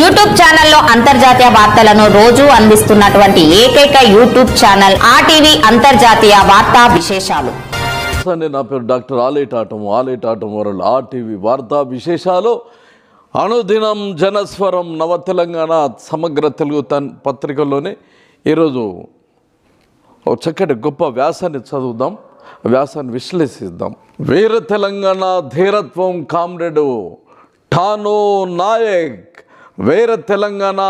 YouTube ఛానల్లో అంతర్జాతీయ వార్తలను రోజు అందిస్తున్నటువంటి ఏకైక యూట్యూబ్ ఛానల్ ఆర్టీవీ అంతర్జాతీయ వార్తా విశేషాలు. నా పేరు డాక్టర్ ఆలేటాటం వరల్డ్ ఆర్టీవీ వార్తా విశేషాలు. అనుదినం జనస్వరం నవ తెలంగాణ సమగ్ర తెలుగు పత్రికల్లోనే ఈరోజు ఒక చక్కటి గొప్ప వ్యాసాన్ని చదువుదాం, వ్యాసాన్ని విశ్లేషిద్దాం. వీర తెలంగాణ ధీరత్వం కామ్రేడు ఠానో నాయక్. వీర తెలంగాణ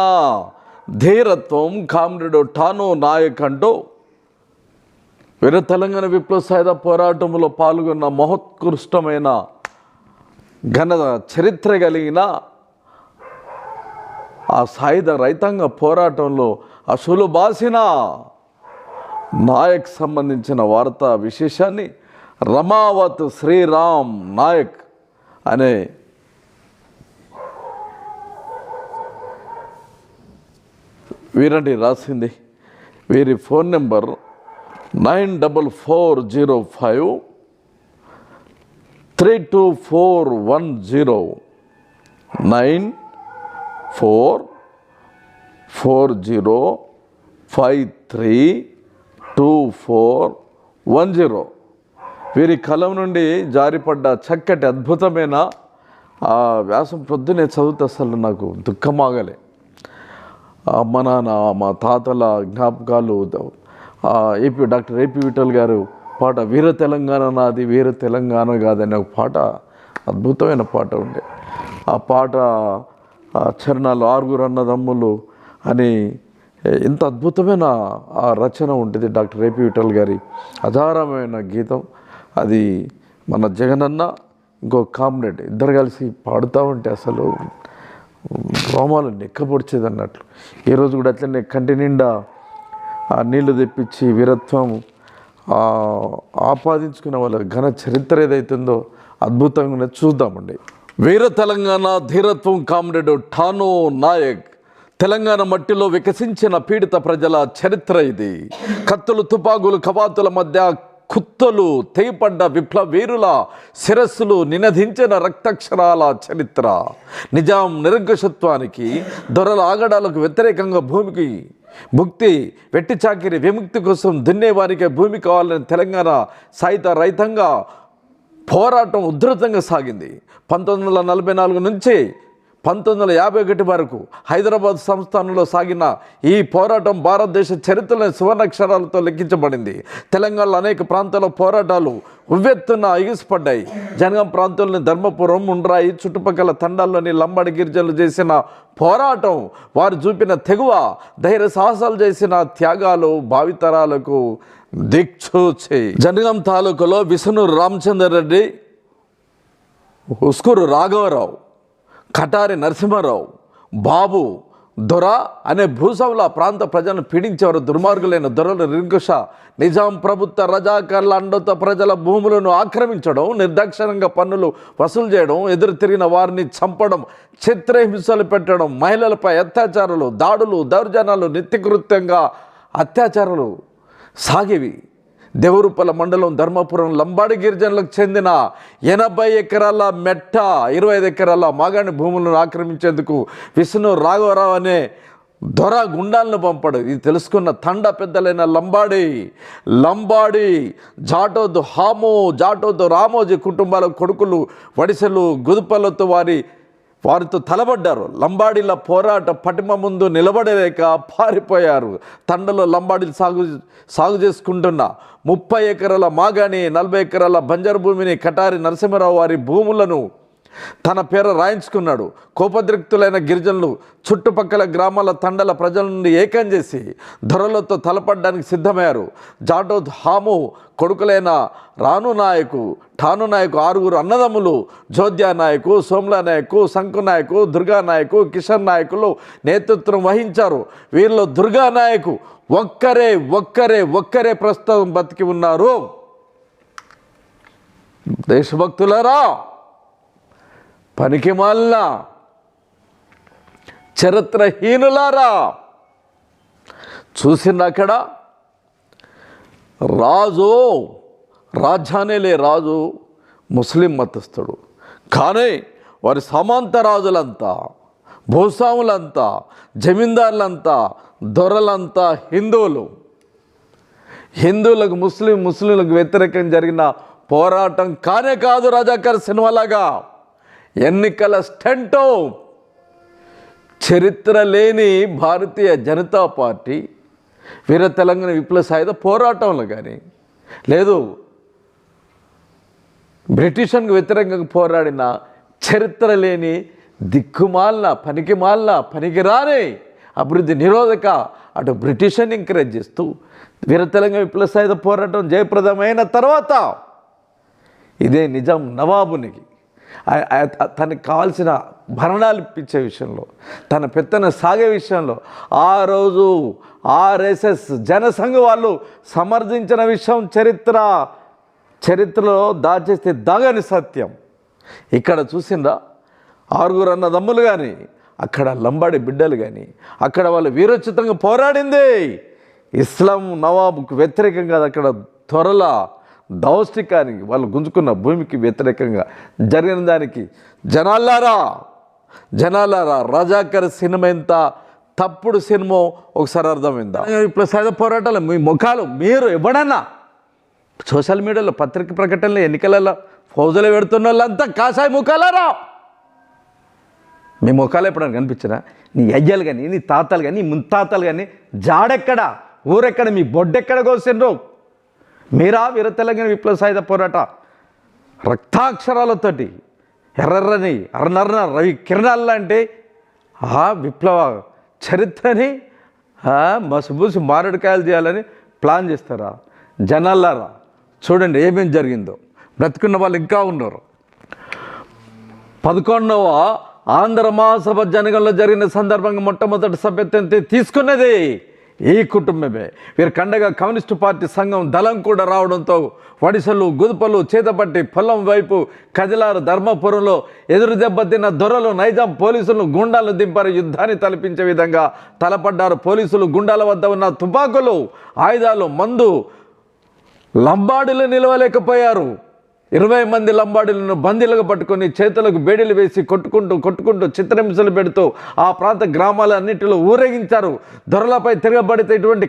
ధీరత్వం కామ్రేడు ఠానో నాయక్ అంటూ వీర తెలంగాణ విప్లవ సాయుధ పోరాటంలో పాల్గొన్న మహోత్కృష్టమైన ఘన చరిత్ర కలిగిన ఆ సాయుధ రైతాంగ పోరాటంలో అసలు బాసిన నాయక్ సంబంధించిన వార్తా విశేషాన్ని రమావత్ శ్రీరామ్ నాయక్ అనే వీరండి రాసింది. వీరి ఫోన్ నెంబర్ 9440322410 9440532410. వీరి కలం నుండి జారిపడ్డ చక్కటి అద్భుతమైన ఆ వ్యాసం పొద్దునే చదివితే అసలు నాకు దుఃఖమాగలే. మా నాన్న మా తాతల జ్ఞాపకాలు, డాక్టర్ ఏపీ విఠల్ గారు పాట వీర తెలంగాణ నాది వీర తెలంగాణ కాదనే ఒక పాట, అద్భుతమైన పాట ఉండే. ఆ పాట చరణాలు ఆరుగురు అన్నదమ్ములు అని ఎంత అద్భుతమైన ఆ రచన ఉంటుంది డాక్టర్ ఏపీ విఠల్ గారి అధారమైన గీతం. అది మన జగనన్న ఇంకో కామ్రేడ్ ఇద్దరు కలిసి పాడుతూ ఉంటే అసలు రోమాలు నెక్కపొడిచేది అన్నట్లు. ఈరోజు కూడా అట్లనే కంటి నిండా నీళ్లు తెప్పించి వీరత్వం ఆపాదించుకునే వాళ్ళ ఘన చరిత్ర ఏదైతుందో అద్భుతంగా చూద్దామండి. వీర తెలంగాణ ధీరత్వం కామ్రేడు ఠానో నాయక్. తెలంగాణ మట్టిలో వికసించిన పీడిత ప్రజల చరిత్ర ఇది. కత్తులు, తుపాకులు, కవాతుల మధ్య కుత్తలు తెగిపడ్డ విప్లవ వీరుల శిరస్సులు నినదించిన రక్తక్షరాల చరిత్ర. నిజాం నిరంకుశత్వానికి, దొరల ఆగడాలకు వ్యతిరేకంగా భూమికి భుక్తి, వెట్టి చాకిరి విముక్తి కోసం దున్నేవారికి భూమి కావాలని తెలంగాణ సాయుధ రైతాంగ పోరాటం ఉధృతంగా సాగింది. 1944 నుంచి 1951 వరకు హైదరాబాద్ సంస్థానంలో సాగిన ఈ పోరాటం భారతదేశ చరిత్రలోని సువర్ణాక్షరాలతో లెక్కించబడింది. తెలంగాణలో అనేక ప్రాంతాల్లో పోరాటాలు ఉవ్వెత్తున ఎగిసిపడ్డాయి. జనగాం ప్రాంతంలోని ధర్మపురం, ముండ్రాయి చుట్టుపక్కల తండాల్లోని లంబాడి గిరిజనులు చేసిన పోరాటం, వారు చూపిన తెగువ, ధైర్య సాహసాలు చేసిన త్యాగాలు భావితరాలకు దిక్సూచి. జనగాం తాలూకులో విసనూరు రామచందర్ రెడ్డి, ఉస్కూరు రాఘవరావు, కటారి నరసింహారావు, బాబు, దొర అనే భూస్వాముల ప్రాంత ప్రజలను పీడించేవారు. దుర్మార్గులైన దొరలు నిరంకుశ నిజాం ప్రభుత్వ రజాకర్ల అండత ప్రజల భూములను ఆక్రమించడం, నిర్దాక్షిణ్యంగా పన్నులు వసూలు చేయడం, ఎదురు తిరిగిన వారిని చంపడం, చిత్రహింసలు పెట్టడం, మహిళలపై అత్యాచారాలు, దాడులు, దౌర్జన్యాలు, నిత్యకృత్యంగా అత్యాచారాలు సాగేవి. దేవరూపల మండలం ధర్మపురం లంబాడి గిరిజనులకు చెందిన 80 ఎకరాల మెట్ట, 25 ఎకరాల మాగాణి భూములను ఆక్రమించేందుకు విష్ణు రాఘవరావు అనే దొర గుండాలను పంపాడు. ఇది తెలుసుకున్న తండ పెద్దలైన లంబాడి జాటోద్ హామో, జాటోద్ రామోజీ కుటుంబాల కొడుకులు వడిసెలు గుదుపలతో వారితో తలబడ్డారు. లంబాడీల పోరాట పటిమ ముందు నిలబడలేక పారిపోయారు. తండలో లంబాడీలు సాగు చేసుకుంటున్న 30 ఎకరాల మాగాణి, 40 ఎకరాల బంజరు భూమిని కటారి నరసింహారావు వారి భూములను తన పేర రాయించుకున్నాడు. కోపద్రిక్తులైన గిరిజనులు చుట్టుపక్కల గ్రామాల తండల ప్రజల నుండి ఏకం చేసి దొరలతో తలపడడానికి సిద్ధమయ్యారు. జాటోద్ హాము కొడుకులైన రాను నాయకు, ఠాను నాయకు, 6 అన్నదమ్ములు జోధ్యా నాయకు, సోమ్లా నాయకు, శంకు నాయకు, దుర్గా నాయకు, కిషన్ నాయకులు నేతృత్వం వహించారు. వీరిలో దుర్గా నాయకు ఒక్కరే ప్రస్తుతం బతికి ఉన్నారు. దేశభక్తులారా, పనికిమాలిన చరిత్రహీనులారా, చూసినక్కడ రాజ్యానేలే రాజు ముస్లిం మతస్థుడు, కానీ వారి సమాంత రాజులంతా భూస్వాములంతా, జమీందారులంతా, దొరలంతా హిందువులకు ముస్లింలకు వ్యతిరేకంగా జరిగిన పోరాటం కానే కాదు. రజాకర్ సినిమాలాగా ఎన్నికల స్టంటో. చరిత్ర లేని భారతీయ జనతా పార్టీ వీర తెలంగాణ విప్లవ సాయుధ పోరాటంలో కానీ, లేదు బ్రిటిషన్కు వ్యతిరేకంగా పోరాడిన చరిత్ర లేని దిక్కుమాలిన పనికిరాని అభివృద్ధి నిరోధక అటు బ్రిటిషన్ ఎంకరేజ్ చేస్తూ వీర తెలంగాణ విప్లవ సాయుధ పోరాటం జయప్రదమైన తర్వాత ఇదే నిజాం నవాబునికి తనకు కావాల్సిన భరణాలు ఇప్పించే విషయంలో, తన పెత్తన సాగే విషయంలో ఆ రోజు ఆర్ఎస్ఎస్ జనసంఘ వాళ్ళు సమర్థించిన విషయం చరిత్రలో దాచేస్తే దాగని సత్యం. ఇక్కడ చూసిందా 6 అన్నదమ్ములు కానీ, అక్కడ లంబాడి బిడ్డలు కానీ, అక్కడ వాళ్ళు వీరోచితంగా పోరాడింది ఇస్లాం నవాబుకు వ్యతిరేకంగా. అక్కడ త్వరల దౌష్టికానికి వాళ్ళు గుంజుకున్న భూమికి వ్యతిరేకంగా జరిగిన దానికి జనాలారా రజాకర్ సినిమా ఎంత తప్పుడు సినిమా ఒకసారి అర్థమైందా? ఇప్పుడు సాయుధ పోరాటాలు మీ ముఖాలు మీరు ఎవడన్నా సోషల్ మీడియాలో పత్రిక ప్రకటనలు ఎన్నికలలో ఫౌజులు పెడుతున్న వాళ్ళంతా కాషాయ ముఖాలారా. మీ ముఖాలు ఎప్పుడైనా కనిపించినా? నీ అయ్యలు కానీ, నీ తాతలు కానీ, ముత్తాతలు కానీ జాడెక్కడ, ఊరెక్కడ, మీ బొడ్డెక్కడ కోసిండ్రు? మీరా వీర తెలంగాణ విప్లవ సాయుధ పోరాట రక్తాక్షరాలతోటి ఎర్రని రవి కిరణాలు లాంటి ఆ విప్లవ చరిత్రని మసుబూసి మారేడుకాయలు చేయాలని ప్లాన్ చేస్తారా? జనాలారా చూడండి ఏమేం జరిగిందో. బ్రతుకున్న వాళ్ళు ఇంకా ఉన్నారు. 11వ ఆంధ్ర మహాసభ జనగణలో జరిగిన సందర్భంగా మొట్టమొదటి సభ్యత్వం తీసుకున్నది ఈ కుటుంబమే. వీరి కండగా కమ్యూనిస్టు పార్టీ సంఘం దళం కూడా రావడంతో వడిసలు గుదుపలు చేతపట్టి పొలం వైపు కదిలారు. ధర్మపురంలో ఎదురు దెబ్బతిన్న దొరలు నైజాం పోలీసులను గుండాలను దింపారు. యుద్ధాన్ని తలపించే విధంగా తలపడ్డారు. పోలీసులు గుండాల వద్ద ఉన్న తుపాకులు, ఆయుధాలు, మందు లంబాడీలు నిలవలేకపోయారు. 20 మంది లంబాడీలను బందీలుగా పట్టుకొని చేతులకు బేడీలు వేసి కొట్టుకుంటూ చిత్రహింసలు పెడుతూ ఆ ప్రాంత గ్రామాలన్నింటిలో ఊరేగించారు. దొరలపై తిరగబడితే ఇటువంటి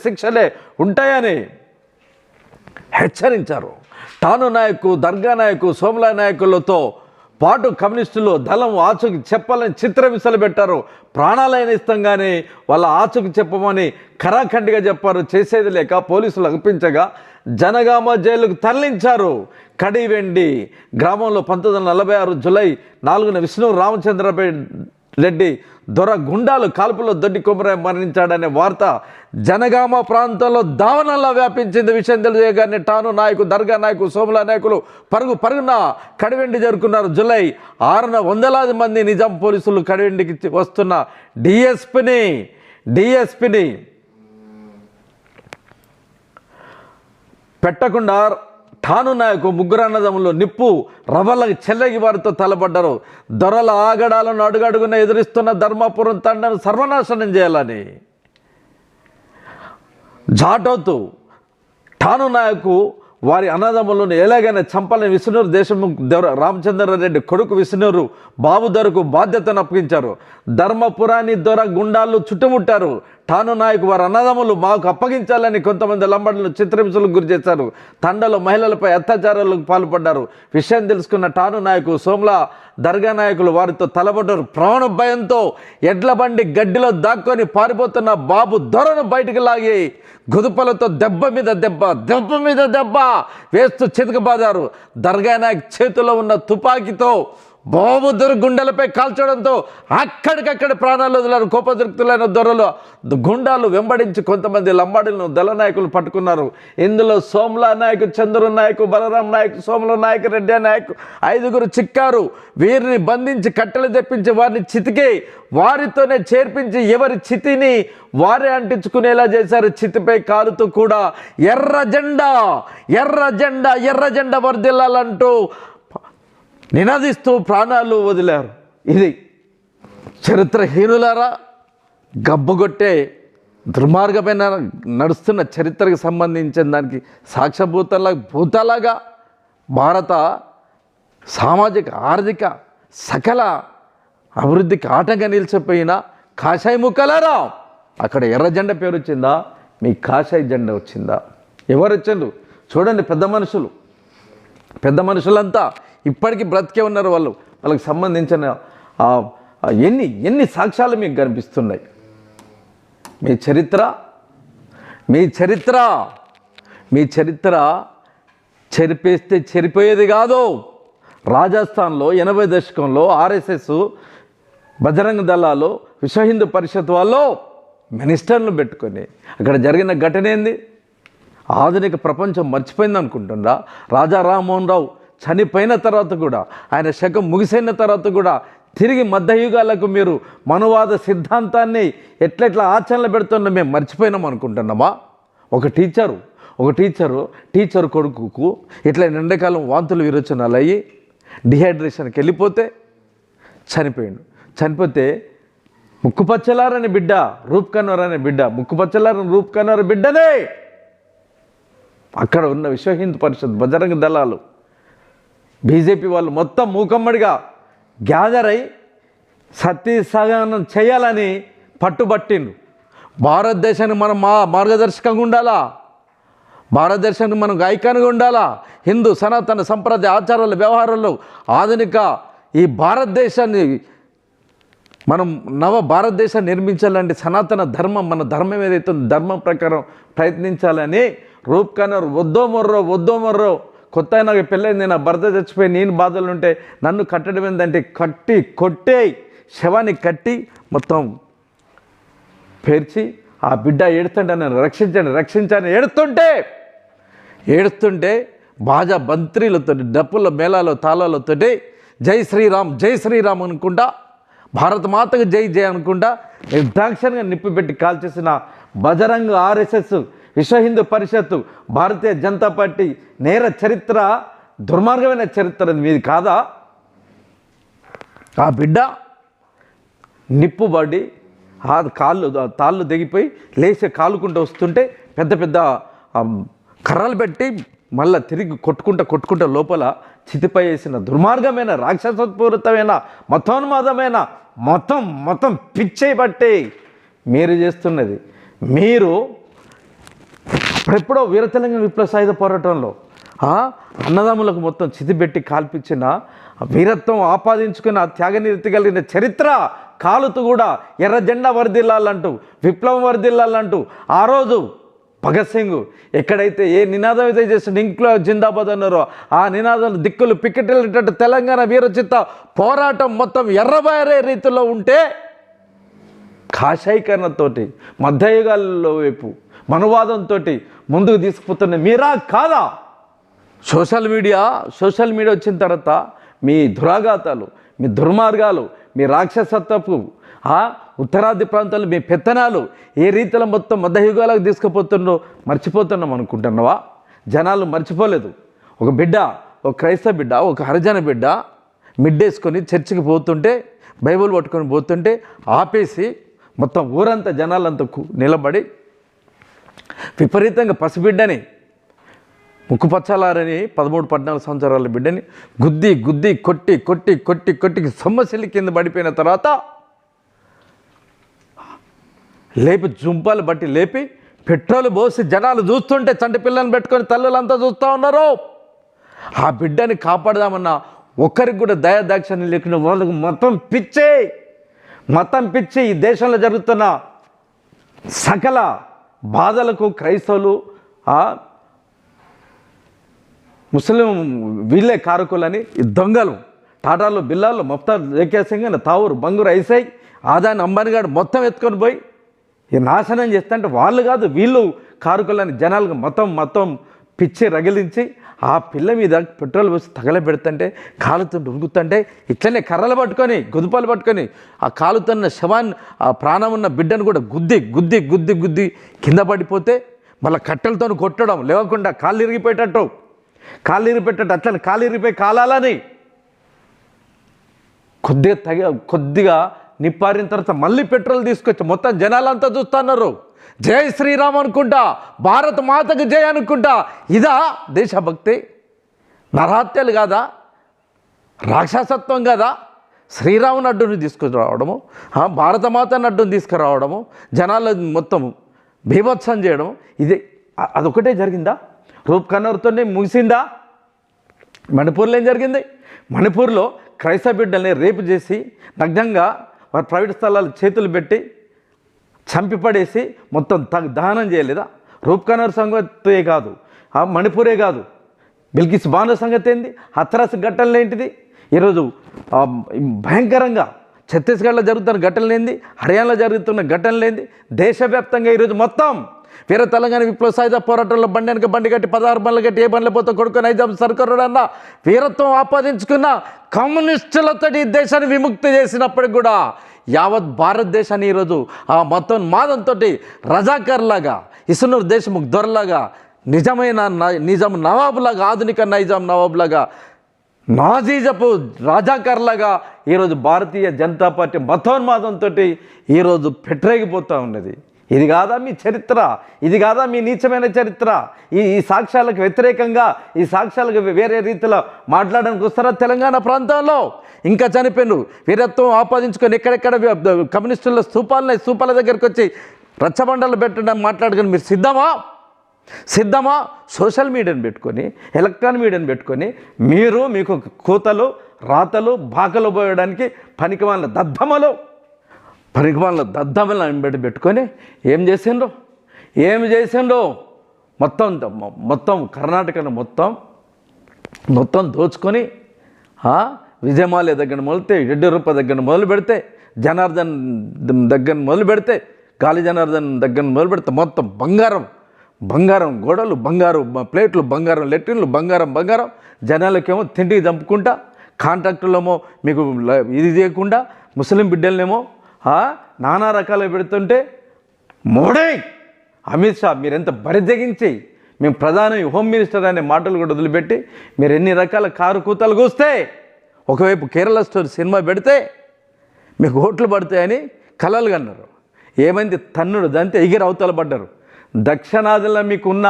శిక్షలే ఉంటాయని హెచ్చరించారు. టాను నాయకు, దర్గా నాయకు, సోమలా నాయకులతో పాటు కమ్యూనిస్టులు దళం ఆచూకి చెప్పాలని చిత్రహింసలు పెట్టారు. ప్రాణాలైన ఇస్తాం కానీ వాళ్ళ ఆచూకి చెప్పమని ఖరాఖండిగా చెప్పారు. చేసేది లేక పోలీసులు అనిపించగా జనగామ జైలుకు తరలించారు. కడివెండి గ్రామంలో 1946 జూలై 4న విష్ణు రామచంద్ర రెడ్డి దొర గుండాలు కాల్పులో దొడ్డి కొమరయ్య మరణించాడనే వార్త జనగామ ప్రాంతంలో దావనంలా వ్యాపించింది. విషయం తెలియగానే టాను నాయకు, దర్గా నాయకు, సోమలా నాయకులు పరుగున కడివెండి జరుపుకున్నారు. జూలై 6న వందలాది మంది నిజాం పోలీసులు కడివెండికి వస్తున్న డిఎస్పిని పెట్టకుండా ఠాను నాయకు, ముగ్గురు అన్నదమ్ములు నిప్పు రవ్వలకి చెల్లగి వారితో తలపడ్డారు. దొరల ఆగడాలను అడుగడుగున ఎదురిస్తున్న ధర్మాపురం తండను సర్వనాశనం చేయాలని జాటవుతూ ఠాను నాయకు వారి అన్నదమ్ములను ఎలాగైనా చంపాలని విష్ణూరు దేశముఖ్ రామచంద్రారెడ్డి కొడుకు విష్ణూరు బాబు దొరకు బాధ్యతను అప్పగించారు. ధర్మపురాన్ని దొర గుండాలు చుట్టుముట్టారు. ఠాను నాయకు వారి అన్నదమ్ములు మాకు అప్పగించాలని కొంతమంది లంబాడులను చిత్రహింసలకు గురి చేశారు. తండలో మహిళలపై అత్యాచారాలకు పాల్పడ్డారు. విషయం తెలుసుకున్న ఠాను నాయకు, సోమలా, దర్గా నాయకులు వారితో తలబడ్డారు. ప్రాణ భయంతో ఎడ్ల బండి గడ్డిలో దాక్కొని పారిపోతున్న బాబు దొరను బయటికి లాగి గుదుపలతో దెబ్బ మీద దెబ్బ వేస్తూ చితకబాదారు. దర్గా నాయక్ చేతిలో ఉన్న తుపాకీతో బాబు దొర గుండెలపై కాల్చడంతో అక్కడికక్కడ ప్రాణాలు వదిలారు. కోపదృక్తులైన దొరలు గుండాలు వెంబడించి కొంతమంది లంబాడీలను దళ నాయకులు పట్టుకున్నారు. ఇందులో సోమలా నాయకు, చంద్రు నాయకు, బలరాం నాయకు, సోమల నాయకు, రెడ్డి నాయకు 5గురు చిక్కారు. వీరిని బంధించి కట్టెలు తెప్పించి వారిని చితికి వారితోనే చేర్పించి ఎవరి చితిని వారే అంటించుకునేలా చేశారు. చితిపై కాలుతూ కూడా ఎర్ర జెండా వర్ధిల్లాలంటూ నినాదిస్తూ ప్రాణాలు వదిలారు. ఇది చరిత్రహీనులారా, గబ్బుగొట్టే దుర్మార్గమైన నడుస్తున్న చరిత్రకు సంబంధించిన దానికి భూతాలాగా భారత సామాజిక, ఆర్థిక, సకల అభివృద్ధికి ఆటంగా నిలిచిపోయిన కాషాయ ముక్కలారా, అక్కడ ఎర్ర జెండా పేరు వచ్చిందా, మీ కాషాయ జెండా వచ్చిందా? ఎవరు వచ్చిండు చూడండి, పెద్ద మనుషులంతా ఇప్పటికీ బ్రతికే ఉన్నారు. వాళ్ళకి సంబంధించిన ఎన్ని సాక్ష్యాలు మీకు కనిపిస్తున్నాయి. మీ చరిత్ర చెరిపేస్తే చెరిపోయేది కాదు. రాజస్థాన్లో 80 దశకంలో ఆర్ఎస్ఎస్, బజరంగ దళాలు, విశ్వ హిందూ పరిషత్ వాళ్ళు మినిస్టర్లను పెట్టుకొని అక్కడ జరిగిన ఘటన ఏంది? ఆధునిక ప్రపంచం మర్చిపోయింది అనుకుంటుందా? రాజా రామ్మోహన్ రావు చనిపోయిన తర్వాత కూడా, ఆయన శకం ముగిసిన తర్వాత కూడా తిరిగి మధ్యయుగాలకు మీరు మనువాద సిద్ధాంతాన్ని ఎట్లెట్లా ఆచరణలో పెడుతున్నా మేము మర్చిపోయినాం అనుకుంటున్నామా? ఒక టీచరు కొడుకుకు ఇట్లా ఎండాకాలం వాంతులు విరోచనాలు అయ్యి డిహైడ్రేషన్కి వెళ్ళిపోతే చనిపోతే ముక్కుపచ్చలారని బిడ్డ, ముక్కుపచ్చలారని బిడ్డనే అక్కడ ఉన్న విశ్వ హిందూ పరిషత్, బజరంగ దళాలు, బీజేపీ వాళ్ళు మొత్తం మూకమ్మడిగా గ్యాదర్ అయి సత్యసహనం చేయాలని పట్టుబట్టిండు. భారతదేశానికి మనం మార్గదర్శకంగా ఉండాలా, భారతదేశానికి మనం ఐకాన్గా ఉండాలా. హిందూ సనాతన సంప్రదాయ ఆచారాలు, వ్యవహారాలు ఆధునిక ఈ భారతదేశాన్ని మనం భారతదేశాన్ని నిర్మించాలంటే సనాతన ధర్మం, మన ధర్మం ఏదైతే ధర్మం ప్రకారం ప్రయత్నించాలని రూప్ కన్నర్ వద్దో మొర్రో కొత్త నాకు పెళ్ళైంది, నా భర్త చచ్చిపోయి నేను బాధలు ఉంటే నన్ను కట్టడం ఏంటంటే కొట్టే శవాన్ని కట్టి మొత్తం పేర్చి ఆ బిడ్డ ఏడుతుంటే నన్ను రక్షించని ఏడుస్తుంటే బాజా బంత్రీలతో, డప్పుల మేళాలు, తాళాలతో జై శ్రీరామ్ అనుకుంటా, భారత మాతకు జై అనుకుంటా నిర్దాక్షిణ్యంగా నిప్పిపెట్టి కాల్చేసిన బజరంగ, ఆర్ఎస్ఎస్, విశ్వ హిందూ పరిషత్తు, భారతీయ జనతా పార్టీ నేర చరిత్ర, దుర్మార్గమైన చరిత్ర మీది కాదా? ఆ బిడ్డ నిప్పుబడి తాళ్ళు దిగిపోయి లేచి కాలుకుంటూ వస్తుంటే పెద్ద కర్రలు పెట్టి మళ్ళీ తిరిగి కొట్టుకుంటా లోపల చితిపై వేసిన దుర్మార్గమైన, రాక్షసపూరితమైన, మతోన్మాదమైన, మొత్తం పిచ్చేయి బట్టి మీరు చేస్తున్నది. మీరు అప్పుడెప్పుడో వీర తెలంగాణ విప్లవ సాయుధ పోరాటంలో అన్నదమ్ములకు మొత్తం చితిపెట్టి కాల్పించిన వీరత్వం ఆపాదించుకున్న త్యాగనిరతి కలిగిన చరిత్ర కాలుతూ కూడా ఎర్ర జెండా వర్ధిల్లాలంటూ, విప్లవం వర్ధిల్లాలంటూ ఆ రోజు భగత్ సింగ్ ఎక్కడైతే ఏ నినాదం అయితే చేస్తుండే ఇంక్లాబ్ జిందాబాద్ అన్నారో ఆ నినాదం దిక్కులు పికెట్లేటట్టు తెలంగాణ వీరచిత్త పోరాటం మొత్తం ఎర్రబారే రీతిలో ఉంటే కాషాయీకరణతోటి మధ్యయుగాల్లో వైపు మనువాదంతో ముందుకు తీసుకుపోతున్న మీరా కాదా? సోషల్ మీడియా వచ్చిన తర్వాత మీ దురాఘాతాలు, మీ దుర్మార్గాలు, మీ రాక్షసత్వపు ఉత్తరాది ప్రాంతాలు, మీ పెత్తనాలు ఏ రీతిలో మొత్తం మధ్యయుగాలకు మర్చిపోతున్నాం అనుకుంటున్నావా? జనాలు మర్చిపోలేదు. ఒక బిడ్డ, ఒక క్రైస్తవ బిడ్డ, ఒక హరిజన బిడ్డ మిడ్డేసుకొని చర్చికి పోతుంటే, బైబిల్ పట్టుకొని పోతుంటే ఆపేసి మొత్తం ఊరంతా జనాలంతా నిలబడి విపరీతంగా పసిబిడ్డని, ముక్కుపచ్చలారని 13-14 సంవత్సరాల బిడ్డని గుద్ది కొట్టి సొమ్మసిల్లి కింద పడిపోయిన తర్వాత జుంపాలు బట్టి లేపి పెట్రోల్ పోసి జనాలు చూస్తుంటే, చంటి పిల్లని పెట్టుకొని తల్లులంతా చూస్తూ ఉన్నారు. ఆ బిడ్డని కాపాడదామన్న ఒక్కరికి కూడా దయాదాక్షిణ్యం లేకుండా వాళ్ళకు మొత్తం పిచ్చి ఈ దేశంలో జరుగుతున్న సకల బాధలకు క్రైస్తవులు, ముస్లిం వీళ్ళే కారకులని ఈ దొంగలు, టాటాలు, బిల్లాలు, ముఫ్తార్ జేకే సింగ్, తావూర్, బంగూర్, ఐసై, ఆదాని, అంబానీగాడు మొత్తం ఎత్తుకొని పోయి ఈ నాశనం చేస్తుంటే వాళ్ళు కాదు వీళ్ళు కారకులని జనాలకు మొత్తం పిచ్చి రగిలించి ఆ పిల్ల మీద పెట్రోల్ పోసి తగలబెడుతుంటే, కాలుతుంటే, ఉరుకుతుంటే ఇట్లనే కర్రలు పట్టుకొని, గుదుపాలు పట్టుకొని ఆ కాలుతున్న శవాన్ని, ఆ ప్రాణం ఉన్న బిడ్డను కూడా గుద్ది కింద పడిపోతే మళ్ళీ కట్టెలతో కొట్టడం, లేవకుండా కాళ్ళు ఇరిగిపోయేటట్టు అట్లా కాళ్ళు ఇరిగిపోయి కాలాలని కొద్దిగా నిప్పారిన తర్వాత మళ్ళీ పెట్రోల్ తీసుకొచ్చి మొత్తం జనాలంతా చూస్తున్నారు. జై శ్రీరామ్ అనుకుంటా, భారత మాతకు జై అనుకుంటా. ఇదా దేశభక్తి? నరహత్యలు కాదా? రాక్షసత్వం కాదా? శ్రీరాముని అడ్డుని తీసుకురావడము, భారతమాత అడ్డుని తీసుకురావడము, జనాలు మొత్తం బీభత్సం చేయడం, ఇది అదొకటే జరిగిందా? రూప్ కన్నర్తోనే ముగిసిందా? మణిపూర్లో ఏం జరిగింది? మణిపూర్లో క్రైస్తవ బిడ్డల్ని రేపు చేసి నగ్నంగా వారి ప్రైవేట్ స్థలాలు చేతులు పెట్టి చంపిపడేసి మొత్తం దహనం చేయలేదా? రూప్ కన్నర్ సంగతే కాదు, మణిపూరే కాదు, బిల్కిస్ బాను సంగతి ఏంది? హత్రాస్ ఘటనలు ఏంటిది? ఈరోజు భయంకరంగా ఛత్తీస్గఢ్లో జరుగుతున్న ఘటనలు ఏంది? హర్యానాలో జరుగుతున్న ఘటనలు ఏంది? దేశవ్యాప్తంగా ఈరోజు మొత్తం వీర తెలంగాణ విప్లవ సాయుధ పోరాటంలో బండి వెనక బండి కట్టి 16 బండ్లు కట్టి ఏ బండ్ల పోతే కొడుకు నైజాం సర్కారు అన్న వీరత్వం ఆపాదించుకున్న కమ్యూనిస్టులతో ఈ దేశాన్ని విముక్తి చేసినప్పటికి కూడా యావత్ భారతదేశాన్ని ఈరోజు ఆ మొత్తం మాదంతో రజాకర్లాగా, ఇసునూర్ దేశముఖ్ దొరలాగా, నిజమైన నిజాం నవాబులాగా, ఆధునిక నైజాం నవాబులాగా, నాజీజపు రాజాకర్లాగా ఈరోజు భారతీయ జనతా పార్టీ మతోన్మాదంతో ఈరోజు పెట్టరేగిపోతూ ఉన్నది. ఇది కాదా మీ చరిత్ర? ఇది కాదా మీ నీచమైన చరిత్ర? ఈ సాక్ష్యాలకు వ్యతిరేకంగా, ఈ సాక్ష్యాలకు వేరే రీతిలో మాట్లాడడానికి వస్తారా? తెలంగాణ ప్రాంతంలో ఇంకా చనిపోయిన వీరత్వం ఆపాదించుకొని ఎక్కడెక్కడ కమ్యూనిస్టుల స్తూపాల దగ్గరికి వచ్చి రచ్చబండలు పెట్టడం మాట్లాడుకొని మీరు సిద్ధమా? సోషల్ మీడియాని పెట్టుకొని, ఎలక్ట్రానిక్ మీడియాని పెట్టుకొని మీకు కూతలు రాతలు బాకలు పోయడానికి పనికిమాలిన దద్దమలు పెట్టుకొని ఏం చేసిండ్రు? మొత్తం కర్ణాటకను మొత్తం దోచుకొని విజయమాల్య దగ్గర మొదలుతే, యడ్యూరప్ప దగ్గర మొదలు పెడితే, జనార్దన్ దగ్గర మొదలు పెడితే, గాలి జనార్దన్ దగ్గర మొదలు పెడితే మొత్తం బంగారం గోడలు, బంగారు ప్లేట్లు, బంగారం లెట్రిన్లు, బంగారం జనాలకేమో తిండికి చంపుకుంటా, కాంట్రాక్టులేమో మీకు ఇది చేయకుండా, ముస్లిం బిడ్డలనేమో నానా రకాలు పెడుతుంటే, మోడీ అమిత్ షా మీరెంత బరిదెగించి మేము ప్రధాని హోమ్ మినిస్టర్ అనే మాటలు కూడా వదిలిపెట్టి మీరు ఎన్ని రకాల కారు కూతలు కూస్తే, ఒకవైపు కేరళ స్టోరీ సినిమా పెడితే మీకు ఓట్లు పడతాయని కలలు కన్నారు. ఏమైంది? తన్నుడు దంతే ఎగిరి అవతల పడ్డారు. దక్షిణాదిలో మీకున్న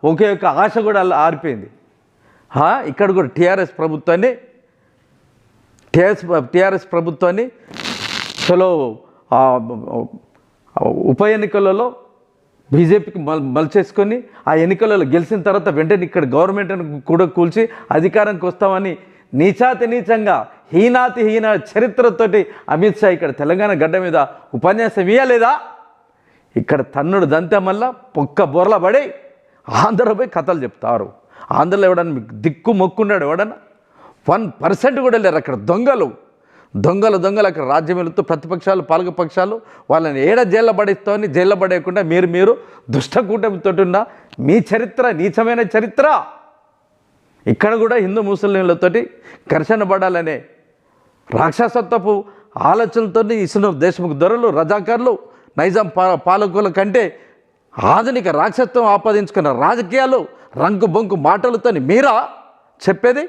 ఒకే ఒక ఆశ కూడా ఆరిపోయింది. ఇక్కడ కూడా టీఆర్ఎస్ ప్రభుత్వాన్ని చలో ఉప ఎన్నికలలో బీజేపీకి మలిచేసుకొని ఆ ఎన్నికలలో గెలిచిన తర్వాత వెంటనే ఇక్కడ గవర్నమెంట్ని కూడా కూల్చి అధికారానికి వస్తామని నీచంగా హీన చరిత్రతోటి అమిత్ షా ఇక్కడ తెలంగాణ గడ్డ మీద ఉపన్యాసం ఇవ్వలేదా? ఇక్కడ తన్నుడు దంతే మళ్ళా పొక్క బోర్ల పడి ఆంధ్రలో పోయి కథలు చెప్తారు. ఆంధ్రలో ఎవడన్నా మీకు దిక్కు మొక్కున్నాడు? ఎవడన్నా 1% కూడా లేరు. అక్కడ దొంగలు అక్కడ రాజ్యం వెళుతూ ప్రతిపక్షాలు పాలకపక్షాలు వాళ్ళని జైల్లో పడేస్తామని జైల్లో పడేయకుండా మీరు దుష్ట కూటమితో ఉన్న మీ చరిత్ర నీచమైన చరిత్ర. ఇక్కడ కూడా హిందూ ముస్లింలతోటి ఘర్షణ పడాలనే రాక్షసత్వపు ఆలోచనలతో ఇసునూర్ దేశముఖ్ దొరలు, రజాకార్లు, నైజాం పాలకుల కంటే ఆధునిక రాక్షసత్వం ఆపాదించుకున్న రాజకీయాలు, రంకు బొంకు మాటలతో మీరా చెప్పేది?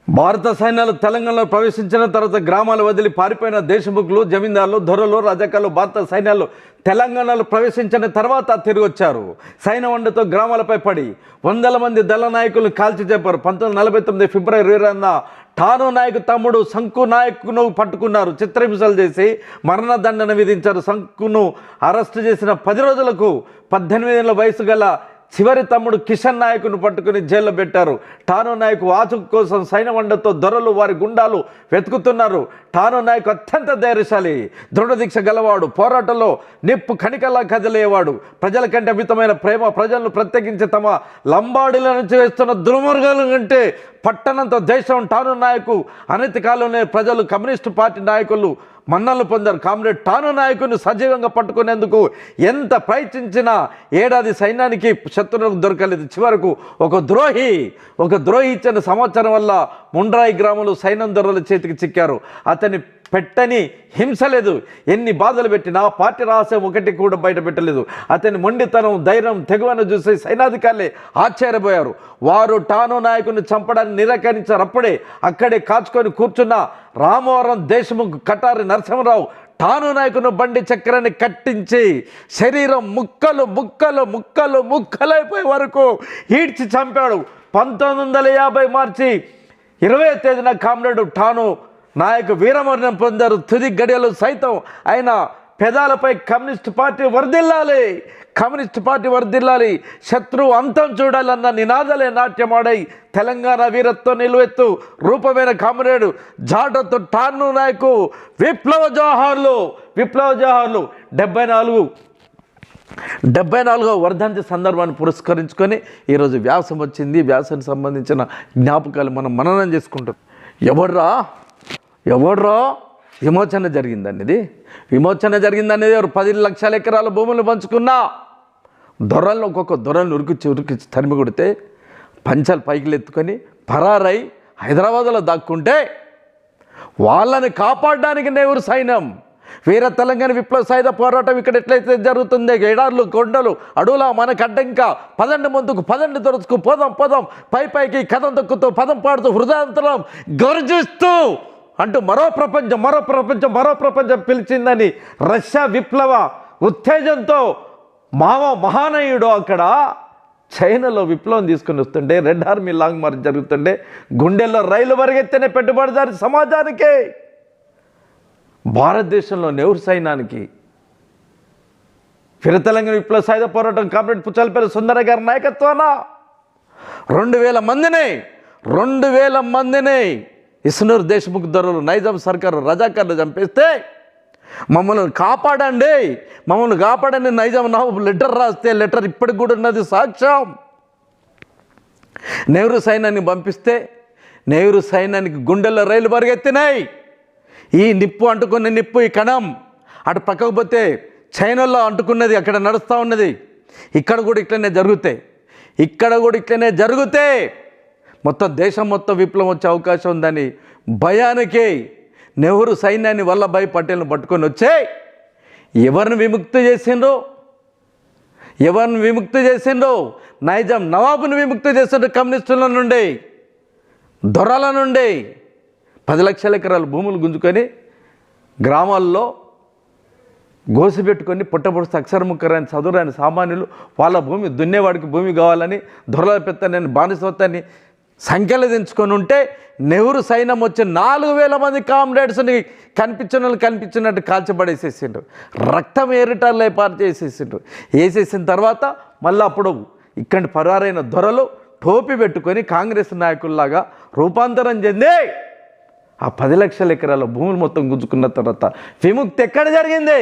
భారత సైన్యాలు తెలంగాణలో ప్రవేశించిన తర్వాత గ్రామాలు వదిలి పారిపోయిన దేశముఖులు, జమీందారులు, దొరలు, రజాకార్లు భారత సైన్యాలు తెలంగాణలో ప్రవేశించిన తర్వాత తిరిగి వచ్చారు. సైన్యం వండతో గ్రామాలపై పడి 100 మంది దళ నాయకులను కాల్చి చెప్పారు. 1949 ఫిబ్రవరి 20న ఠానో నాయక్ తమ్ముడు శంకు నాయక్ను పట్టుకున్నారు. చిత్రహింసలు చేసి మరణదండన విధించారు. శంకును అరెస్టు చేసిన 10 రోజులకు 18 ఏళ్ల వయసు గల చివరి తమ్ముడు కిషన్ నాయకును పట్టుకుని జైల్లో పెట్టారు. ఠానో నాయక్ వాచు కోసం సైన్యవండతో దొరలు, వారి గుండాలు వెతుకుతున్నారు. ఠానో నాయక్ అత్యంత ధైర్యశాలి, దృఢదీక్ష గలవాడు, పోరాటంలో నిప్పు కణికలా కదిలేవాడు. ప్రజల కంటే అమితమైన ప్రేమ, ప్రజలను ప్రత్యేకించి తమ లంబాడీల నుంచి వేస్తున్న దుర్మార్గాల కంటే పట్టణంతో దేశం. ఠానో నాయకు అనతి కాలంలో ప్రజలు, కమ్యూనిస్టు పార్టీ నాయకులు మన్నలు పొందారు. కామ్రేడ్ ఠానో నాయకుని సజీవంగా పట్టుకునేందుకు ఎంత ప్రయత్నించినా ఏడాది సైన్యానికి శత్రువులకు దొరకలేదు. చివరకు ఒక ద్రోహి ఇచ్చిన సమాచారం వల్ల ముండ్రాయి గ్రామంలో సైన్యం దొరల చేతికి చిక్కారు. అతన్ని పెట్టని హింస లేదు, ఎన్ని బాధలు పెట్టినా పార్టీ రహస్యం ఒకటి కూడా బయట పెట్టలేదు. అతని మొండితనం, ధైర్యం, తెగువను చూసి సైనాధికారులే ఆశ్చర్యపోయారు. వారు ఠానో నాయకుని చంపడాన్ని నిరాకరించారు. అప్పుడే అక్కడే కాచుకొని కూర్చున్న రామవరం దేశముఖ్ కటారి నరసింహరావు ఠానో నాయకును బండి చక్రాన్ని కట్టించి శరీరం ముక్కలైపోయే వరకు ఈడ్చి చంపాడు. 1950 మార్చి 20వ తేదీన కామ్రేడ్ ఠానో నాయకు వీరమరణం పొందారు. తుది గడియలు సైతం ఆయన పెదాలపై కమ్యూనిస్ట్ పార్టీ వర్ధిల్లాలి, కమ్యూనిస్ట్ పార్టీ వర్ధిల్లాలి, శత్రువు అంతం చూడాలన్న నినాదాలే నాట్యమాడై తెలంగాణ వీరత్వ నిలువెత్తు రూపమైన కామ్రేడు జాటతో ఠాను నాయకు విప్లవ జోహార్లు 74వ వర్ధంతి సందర్భాన్ని పురస్కరించుకొని ఈరోజు వ్యాసం వచ్చింది. వ్యాసానికి సంబంధించిన జ్ఞాపకాలు మనం మననం చేసుకుంటాం. ఎవడ్రా విమోచన జరిగిందండి. ఇది విమోచన జరిగిందనేది ఎవరు 10 లక్షల ఎకరాల భూములు పంచుకున్నా దొరలను ఒక్కొక్క దొరలను ఉరికిచ్చి తరిమి కొడితే పంచాలు పైకి ఎత్తుకొని పరారై హైదరాబాద్లో దాక్కుంటే వాళ్ళని కాపాడడానికి నెహ్రూ సైన్యం వీర తెలంగాణ విప్లవ సాయుధ పోరాటం ఇక్కడ ఎట్లయితే జరుగుతుంది, ఎడార్లు కొండలు అడవుల మనకు అడ్డంకా పదండి ముందుకు పదండి దొరుకుకు పోదాం పైకి కథం తొక్కుతూ పదం పాడుతూ హృదయాంతరం గర్జిస్తూ అంటూ మరో ప్రపంచం పిలిచిందని రష్యా విప్లవ ఉత్తేజంతో మహానయుడు అక్కడ చైనాలో విప్లవం తీసుకుని వస్తుంటే రెడ్ ఆర్మీ లాంగ్ మార్చ్ జరుగుతుంటే గుండెల్లో రైలు పరిగెత్తనే పెట్టుబడిదారి సమాజానికి భారతదేశంలో నెహ్రూ సైన్యానికి వీర తెలంగాణ విప్లవ సాయుధ పోరాటం కామ్రేడ్ పుచ్చలపల్లి సుందరయ్య గారి నాయకత్వాన 2000 మందిని ఇస్నూర్ దేశ్ముఖ్ దొరలు నైజాం సర్కారు రజాకార్లు చంపేస్తే మమ్మల్ని కాపాడని నైజాం నవాబు లెటర్ రాస్తే లెటర్ ఇప్పటికి కూడా ఉన్నది సాక్ష్యం. నెహ్రూ సైన్యాన్ని పంపిస్తే నెహ్రూ సైన్యానికి గుండెల్లో రైలు పరిగెత్తినాయి. ఈ నిప్పు అంటుకున్న నిప్పు ఈ కణం అటు పక్కకు పోతే చైనాలో అంటుకున్నది అక్కడ నడుస్తూ ఉన్నది. ఇక్కడ కూడా ఇట్లనే జరిగితే మొత్తం దేశం మొత్తం విప్లవం వచ్చే అవకాశం ఉందని భయానికి నెహ్రూ సైన్యాన్ని వల్లభాయ్ పటేల్ను పట్టుకొని వచ్చే ఎవరిని విముక్తి చేసిండ్రో నైజాం నవాబుని విముక్తి చేసిండ్రు. కమ్యూనిస్టుల నుండి దొరల నుండి 10 లక్షల ఎకరాల భూములు గుంజుకొని గ్రామాల్లో గోసిపెట్టుకొని పుట్టపొడిస్తే అక్షరముక్కరాని చదువురాని సామాన్యులు వాళ్ళ భూమి దున్నేవాడికి భూమి కావాలని దొరల పెత్తని బానిసత్వాన్ని సంఖ్యలు దించుకొని ఉంటే నెహ్రూ సైన్యం వచ్చి 4000 మంది కామ్రేడ్స్ని కనిపించినట్టు కాల్చబడేసేసిండ్రు. రక్తం ఏరిటాల్లో పారు వేసేసిన తర్వాత మళ్ళీ అప్పుడు ఇక్కడి పరారైన దొరలు టోపీ పెట్టుకొని కాంగ్రెస్ నాయకుల్లాగా రూపాంతరం చెంది ఆ 10 లక్షల ఎకరాల భూములు మొత్తం గుంజుకున్న తర్వాత విముక్తి ఎక్కడ జరిగింది,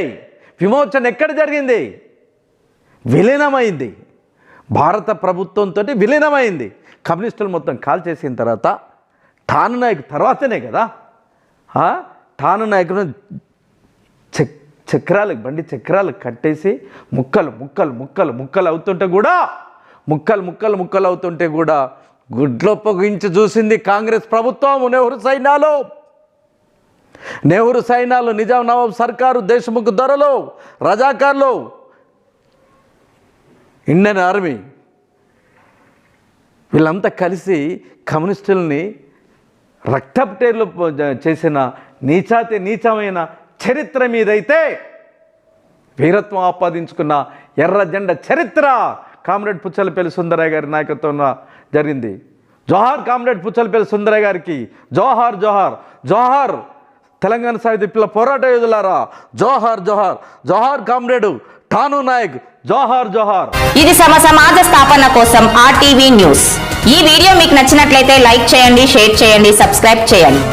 విమోచన ఎక్కడ జరిగింది? విలీనమైంది, భారత ప్రభుత్వంతో విలీనమైంది. కమ్యూనిస్టులు మొత్తం కాల్ చేసిన తర్వాత ఠాను నాయకు తర్వాతనే కదా ఠాను నాయకును బండి చక్రాలకు కట్టేసి ముక్కలు అవుతుంటే కూడా గుడ్లొప్పగించి చూసింది కాంగ్రెస్ ప్రభుత్వం. నెహ్రూ సైన్యాలు నిజాం నవాబ్ సర్కారు దేశ్ముఖ్ దొరలు రజాకార్లు ఇండియన్ ఆర్మీ వీళ్ళంతా కలిసి కమ్యూనిస్టుల్ని రక్తప్టేర్లు చేసిన నీచమైన చరిత్ర మీదైతే వీరత్వం ఆపాదించుకున్న ఎర్ర జెండా చరిత్ర కామ్రేడ్ పుచ్చలపల్లి సుందరయ్య గారి నాయకత్వంలో జరిగింది. జోహార్ కామ్రేడ్ పుచ్చలపల్లి సుందరయ్య గారికి, జోహార్ తెలంగాణ సాయుధ విప్లవ పోరాట యోధులారా, జోహార్ కామ్రేడు ఠాను నాయక్, జోహార్. ఇది సమాజ స్థాపన కోసం RTV న్యూస్. ఈ వీడియో మీకు నచ్చినట్లయితే లైక్ చేయండి, షేర్ చేయండి, సబ్స్క్రైబ్ చేయండి.